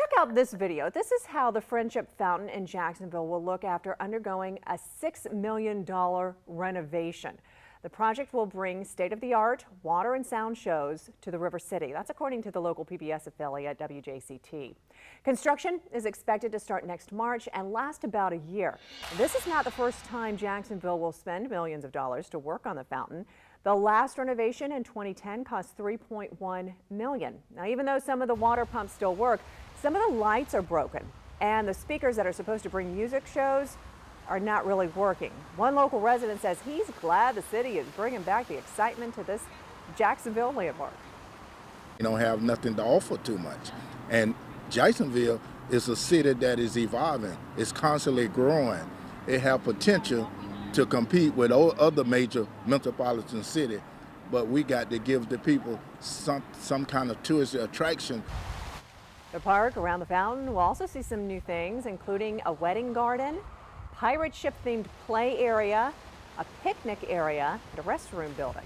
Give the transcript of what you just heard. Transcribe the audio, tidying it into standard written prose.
check out this video. This is how the Friendship Fountain in Jacksonville will look after undergoing a $6 million renovation. The project will bring state-of-the-art water and sound shows to the River City. That's according to the local PBS affiliate, WJCT. Construction is expected to start next March and last about a year. This is not the first time Jacksonville will spend millions of dollars to work on the fountain. The last renovation in 2010 cost $3.1 million. Now, even though some of the water pumps still work, some of the lights are broken, and the speakers that are supposed to bring music shows are not really working. One local resident says he's glad the city is bringing back the excitement to this Jacksonville landmark. You don't have nothing to offer too much. And Jacksonville is a city that is evolving. It's constantly growing. It has potential to compete with other major metropolitan cities, but we got to give the people some kind of tourist attraction. The park around the fountain will also see some new things, including a wedding garden, pirate ship themed play area, a picnic area, and a restroom building.